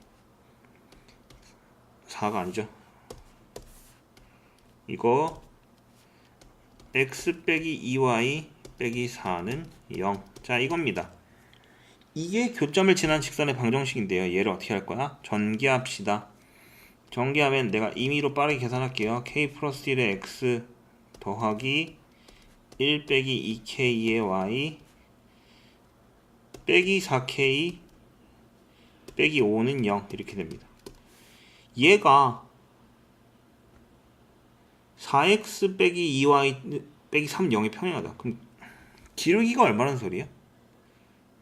4가 아니죠. 이거 x 빼기 2y 빼기 4는 0. 자, 이겁니다. 이게 교점을 지난 직선의 방정식인데요. 얘를 어떻게 할 거야? 전개합시다. 전개하면 내가 임의로 빠르게 계산할게요. k 플러스 1의 x 더하기 1 빼기 2k의 y 빼기 4k 빼기 5는 0 이렇게 됩니다. 얘가 4x 빼기 2y 빼기 3 0이 평행하다. 그럼 기울기가 얼마라는 소리야?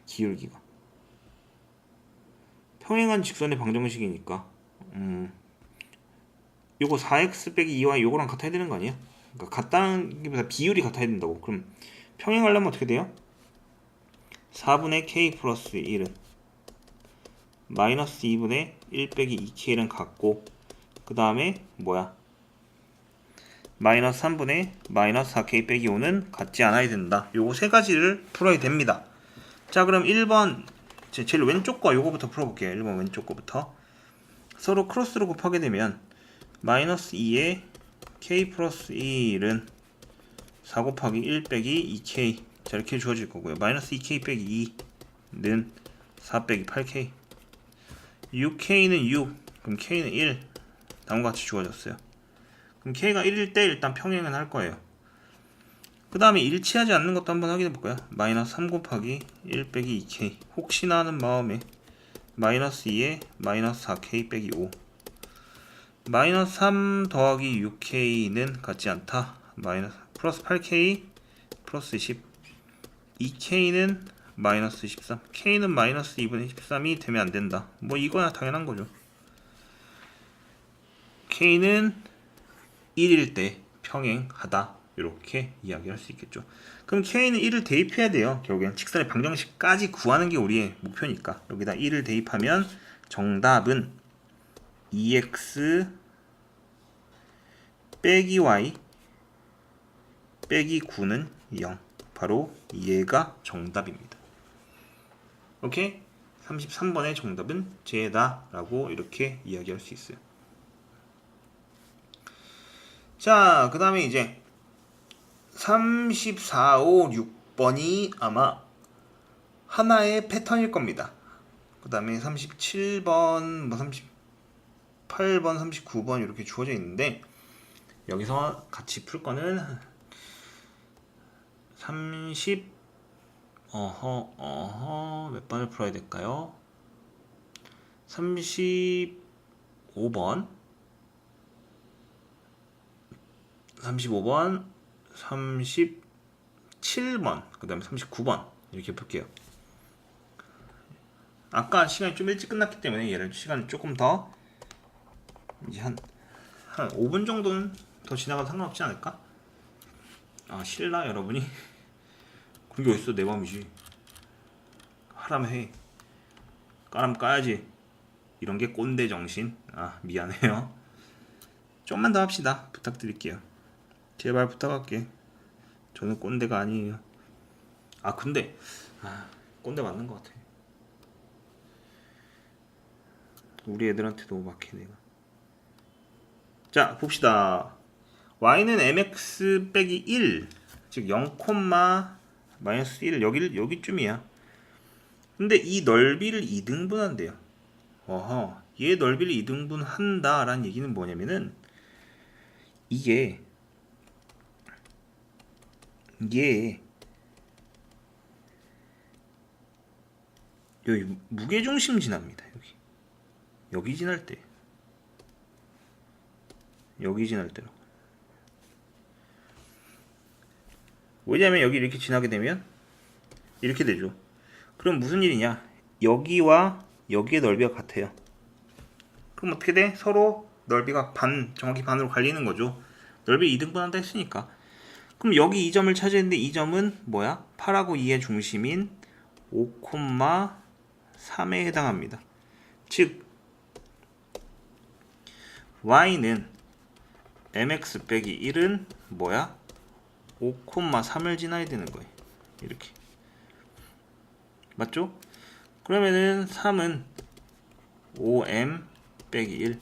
기울기가 평행한 직선의 방정식이니까 요거 4x 빼기 2y 요거랑 같아야 되는 거 아니야? 그러니까 같다는 게 보다 비율이 같아야 된다고. 그럼 평행하려면 어떻게 돼요? 4분의 k 플러스 1은 마이너스 2분의 1 빼기 2k는 같고 그 다음에 뭐야? 마이너스 3분의 마이너스 4k 빼기 5는 같지 않아야 된다. 요거 세 가지를 풀어야 됩니다. 자, 그럼 1번 제일 왼쪽 거 요거부터 풀어볼게요. 1번 왼쪽 거부터 서로 크로스로 곱하게 되면 마이너스 2에 k 플러스 1은 4 곱하기 1 빼기 2k 자 이렇게 주어질 거고요. 마이너스 2k 빼기 2는 4 빼기 8k 6k는 6 그럼 k는 1 다음과 같이 주어졌어요. 그럼 k가 1일 때 일단 평행은 할 거예요. 그 다음에 일치하지 않는 것도 한번 확인해 볼까요? 마이너스 3 곱하기 1 빼기 2k 혹시나 하는 마음에 마이너스 2에 마이너스 4k 빼기 5 마이너스 3 더하기 6k는 같지 않다. 마이너스 플러스 8k 플러스 10 2k는 마이너스 13 k는 마이너스 2분의 13이 되면 안 된다. 뭐 이거야 당연한 거죠. k는 1일 때 평행하다. 이렇게 이야기할 수 있겠죠. 그럼 k는 1을 대입해야 돼요. 결국엔 직선의 방정식까지 구하는 게 우리의 목표니까 여기다 1을 대입하면 정답은 2x 빼기 y 빼기 9는 0 바로 얘가 정답입니다. 오케이? 33번의 정답은 쟤다 라고 이렇게 이야기할 수 있어요. 자, 그 다음에 이제 34, 5, 6번이 아마 하나의 패턴일 겁니다. 그 다음에 37번, 38번, 39번 이렇게 주어져 있는데 여기서 같이 풀 거는 몇 번을 풀어야 될까요? 35번 37번 그 다음에 39번 이렇게 풀게요. 아까 시간이 좀 일찍 끝났기 때문에 얘를 시간을 조금 더 이제 한 5분 정도는 더 지나가도 상관없지 않을까? 아 실나 여러분이? 그게 어딨어 내 맘이지. 하라면 해. 까라면 까야지. 이런 게 꼰대 정신. 아 미안해요. 좀만 더 합시다. 부탁드릴게요. 제발 부탁할게. 저는 꼰대가 아니에요. 아 근데 꼰대 맞는 것 같아. 우리 애들한테도 막해 내가. 자 봅시다. y는 mx 빼기 1 즉 0, 마이너스 1 여기쯤이야. 근데 이 넓이를 2등분한대요. 어허, 얘 넓이를 2등분한다 라는 얘기는 뭐냐면은 이게 여기 무게중심 지납니다. 여기 지날 때 여기 지날 때로. 왜냐면 여기 이렇게 지나게 되면 이렇게 되죠. 그럼 무슨 일이냐? 여기와 여기의 넓이가 같아요. 그럼 어떻게 돼? 서로 넓이가 정확히 반으로 갈리는 거죠. 넓이 2등분한다 했으니까. 그럼 여기 이 점을 찾았는데 이 점은 뭐야? 8하고 2의 중심인 5,3에 해당합니다. 즉 y는 mx 빼기 1은 뭐야? 5,3을 지나야 되는 거예요. 이렇게. 맞죠? 그러면은 3은 5m 빼기 1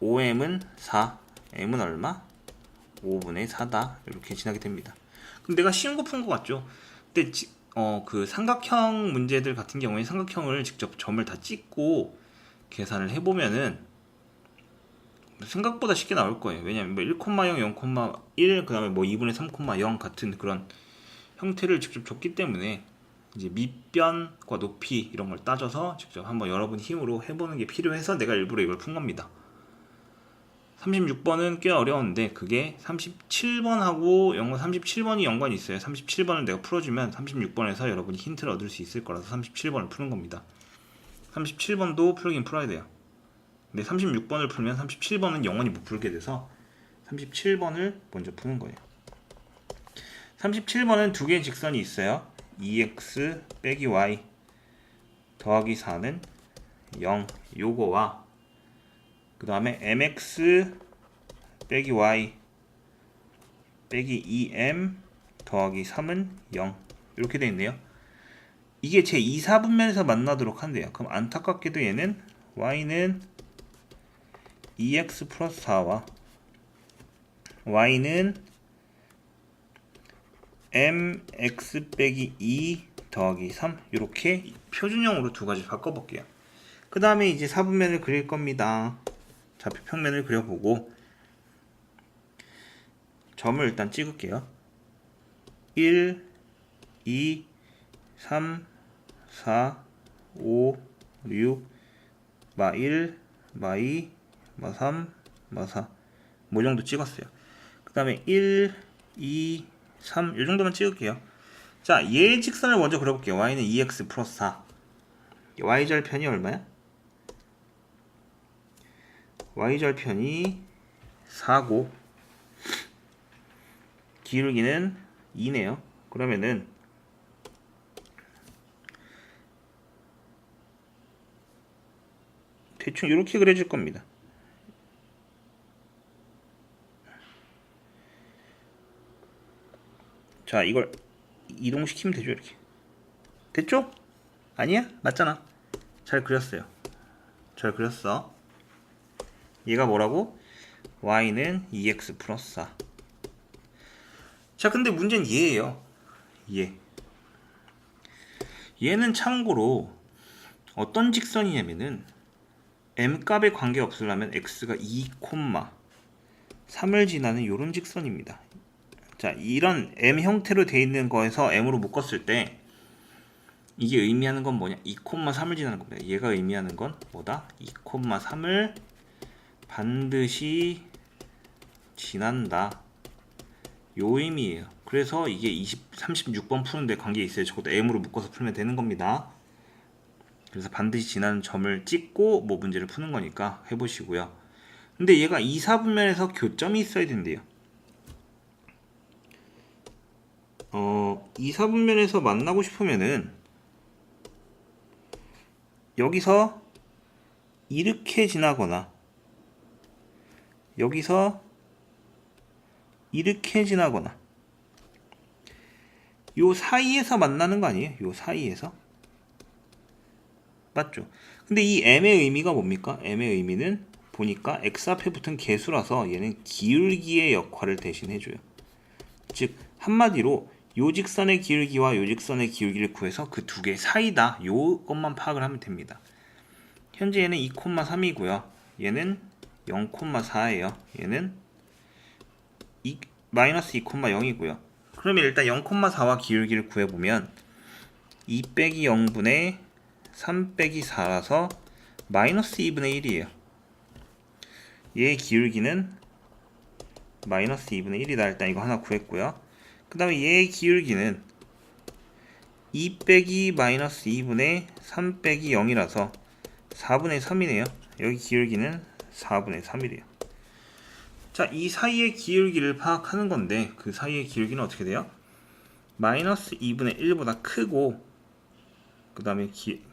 5m은 4 m은 얼마? 5분의 4다 이렇게 지나게 됩니다. 그럼 내가 쉬운 거 푼 거 같죠? 근데 그 삼각형 문제들 같은 경우에 삼각형을 직접 점을 다 찍고 계산을 해보면은 생각보다 쉽게 나올 거예요. 왜냐면 뭐 1,0, 0,1 그 다음에 뭐 2분의 3,0 같은 그런 형태를 직접 줬기 때문에 이제 밑변과 높이 이런 걸 따져서 직접 한번 여러분 힘으로 해보는 게 필요해서 내가 일부러 이걸 푼 겁니다. 36번은 꽤 어려운데 그게 37번하고 37번이 연관이 있어요. 37번을 내가 풀어주면 36번에서 여러분이 힌트를 얻을 수 있을 거라서 37번을 푸는 겁니다. 37번도 풀긴 풀어야 돼요. 근데 36번을 풀면 37번은 영원히 못 풀게 돼서 37번을 먼저 푸는 거예요. 37번은 두 개의 직선이 있어요. 2x 빼기 y 더하기 4는 0 요거와 그 다음에 mx 빼기 y 빼기 2m 더하기 3은 0 이렇게 되어 있네요. 이게 제 2, 4분면에서 만나도록 한대요. 그럼 안타깝게도 얘는 y는 2x 플러스 4와 y는 mx 빼기 2 더하기 3 이렇게 표준형으로 두 가지 바꿔볼게요. 그 다음에 이제 사분면을 그릴 겁니다. 좌표 평면을 그려보고 점을 일단 찍을게요. 1, 2, 3, 4, 5, 6, 마 1, 마 2, 마 3, 마 4. 뭐 정도 찍었어요. 그 다음에 1, 2, 3, 이 정도만 찍을게요. 자, 얘 직선을 먼저 그려볼게요. y는 2x 플러스 4. y절편이 얼마야? y절편이 4고 기울기는 2네요. 그러면은 대충 이렇게 그려질 겁니다. 자, 이걸 이동시키면 되죠. 이렇게 됐죠? 아니야? 맞잖아. 잘 그렸어요. 잘 그렸어. 얘가 뭐라고? y는 2x 플러스 4. 자, 근데 문제는 얘예요. 얘는 참고로 어떤 직선이냐면은 m값에 관계없으려면 x가 2, 3을 지나는 이런 직선입니다. 자, 이런 m 형태로 되어 있는 거에서 m으로 묶었을 때 이게 의미하는 건 뭐냐? 2, 3을 지나는 겁니다. 얘가 의미하는 건 뭐다? 2, 3을 반드시 지난다. 요 의미예요. 그래서 이게 36번 푸는데 관계 있어요. 적어도 m으로 묶어서 풀면 되는 겁니다. 그래서 반드시 지나는 점을 찍고 뭐 문제를 푸는 거니까 해보시고요. 근데 얘가 2, 4분면에서 교점이 있어야 된대요. 2, 4분면에서 만나고 싶으면은 여기서 이렇게 지나거나 여기서 이렇게 지나거나 요 사이에서 만나는 거 아니에요? 요 사이에서 맞죠? 근데 이 m의 의미가 뭡니까? m의 의미는 보니까 x 앞에 붙은 개수라서 얘는 기울기의 역할을 대신해줘요. 즉 한마디로 요 직선의 기울기와 요 직선의 기울기를 구해서 그 두 개 사이다. 요것만 파악을 하면 됩니다. 현재 얘는 2,3이고요. 얘는 0,4예요. 얘는 마이너스 2,0이고요. 그러면 일단 0,4와 기울기를 구해보면 2 빼기 0분의 3 빼기 4라서 마이너스 2분의 1이에요. 얘의 기울기는 마이너스 2분의 1이다. 일단 이거 하나 구했고요. 그 다음에 얘의 기울기는 2 빼기 마이너스 2분의 3 빼기 0이라서 4분의 3이네요. 여기 기울기는 4분의 3이래요. 자, 이 사이의 기울기를 파악하는 건데 그 사이의 기울기는 어떻게 돼요? 마이너스 2분의 1보다 크고 그 다음에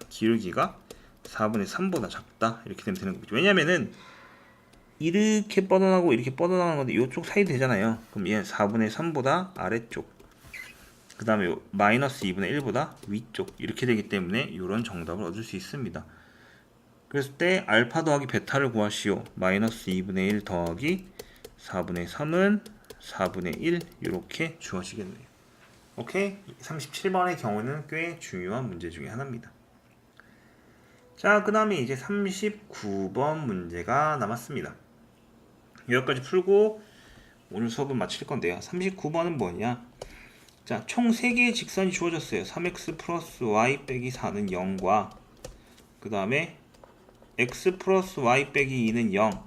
기울기가 4분의 3보다 작다. 이렇게 되면 되는 거죠. 왜냐면은 이렇게 뻗어나가고 이렇게 뻗어나가는 건데 이쪽 사이 되잖아요. 그럼 얘 4분의 3보다 아래쪽, 그 다음에 마이너스 2분의 1보다 위쪽 이렇게 되기 때문에 이런 정답을 얻을 수 있습니다. 그랬을 때 알파 더하기 베타를 구하시오. 마이너스 2분의 1 더하기 4분의 3은 4분의 1 이렇게 주어지겠네요. 오케이? 37번의 경우는 꽤 중요한 문제 중에 하나입니다. 자, 그 다음에 이제 39번 문제가 남았습니다. 여기까지 풀고 오늘 수업은 마칠 건데요. 39번은 뭐냐? 자, 총 3개의 직선이 주어졌어요. 3x 플러스 y 빼기 4는 0과 그 다음에 x 플러스 y 빼기 2는 0,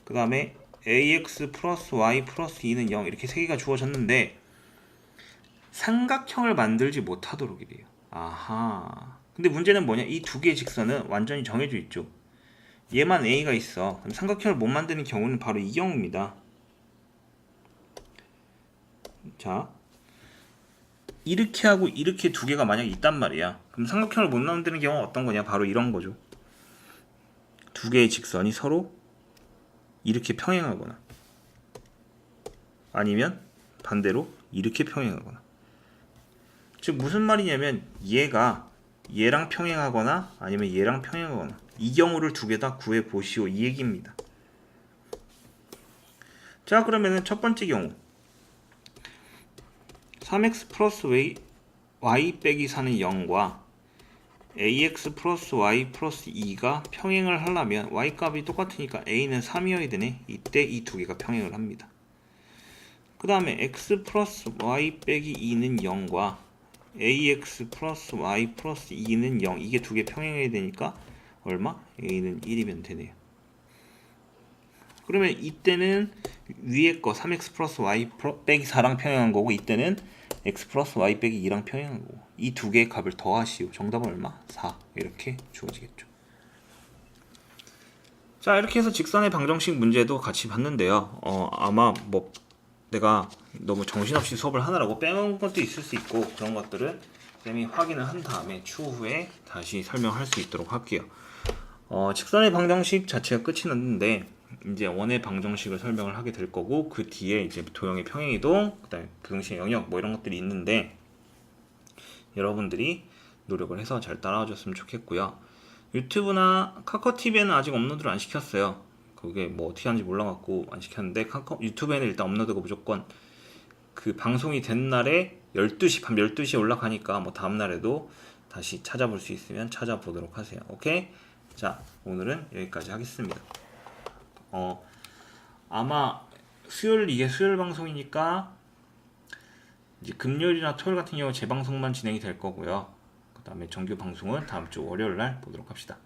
그 다음에 ax 플러스 y 플러스 2는 0 이렇게 3개가 주어졌는데 삼각형을 만들지 못하도록 이래요. 아하. 근데 문제는 뭐냐? 이 두 개의 직선은 완전히 정해져 있죠. 얘만 a가 있어. 그럼 삼각형을 못 만드는 경우는 바로 이 경우입니다. 자, 이렇게 하고 이렇게 두 개가 만약에 있단 말이야. 그럼 삼각형을 못 만드는 경우는 어떤 거냐? 바로 이런 거죠. 두 개의 직선이 서로 이렇게 평행하거나 아니면 반대로 이렇게 평행하거나. 즉 무슨 말이냐면 얘가 얘랑 평행하거나 아니면 얘랑 평행하거나 이 경우를 두 개 다 구해 보시오 이 얘기입니다. 자, 그러면은 첫 번째 경우 3x 플러스 y 빼기 4는 0과 ax 플러스 y 플러스 2가 평행을 하려면 y 값이 똑같으니까 a는 3이어야 되네. 이때 이 두 개가 평행을 합니다. 그 다음에 x 플러스 y 빼기 2는 0과 ax 플러스 y 플러스 2는 0, 이게 두 개 평행해야 되니까 얼마? a는 1이면 되네요. 그러면 이때는 위에 거 3x 플러스 y 빼기 4랑 평행한 거고, 이때는 x 플러스 y 빼기 2랑 평행한 거고, 이 두 개의 값을 더하시오. 정답은 얼마? 4. 이렇게 주어지겠죠. 자, 이렇게 해서 직선의 방정식 문제도 같이 봤는데요. 아마 뭐 내가 너무 정신없이 수업을 하느라고 빼먹은 것도 있을 수 있고, 그런 것들은 쌤이 확인을 한 다음에 추후에 다시 설명할 수 있도록 할게요. 직선의 방정식 자체가 끝이 났는데, 이제 원의 방정식을 설명을 하게 될 거고, 그 뒤에 이제 도형의 평행이동, 그다음에 부등식의 영역 뭐 이런 것들이 있는데, 여러분들이 노력을 해서 잘 따라와 줬으면 좋겠고요. 유튜브나 카카오TV에는 아직 업로드를 안 시켰어요. 그게 뭐 어떻게 하는지 몰라갖고 안 시켰는데, 유튜브에는 일단 업로드가 무조건 그 방송이 된 날에 12시, 밤 12시에 올라가니까 뭐 다음날에도 다시 찾아볼 수 있으면 찾아보도록 하세요. 오케이? 자, 오늘은 여기까지 하겠습니다. 아마 이게 수요일 방송이니까 이제 금요일이나 토요일 같은 경우 재방송만 진행이 될 거고요. 그 다음에 정규 방송은 다음 주 월요일 날 보도록 합시다.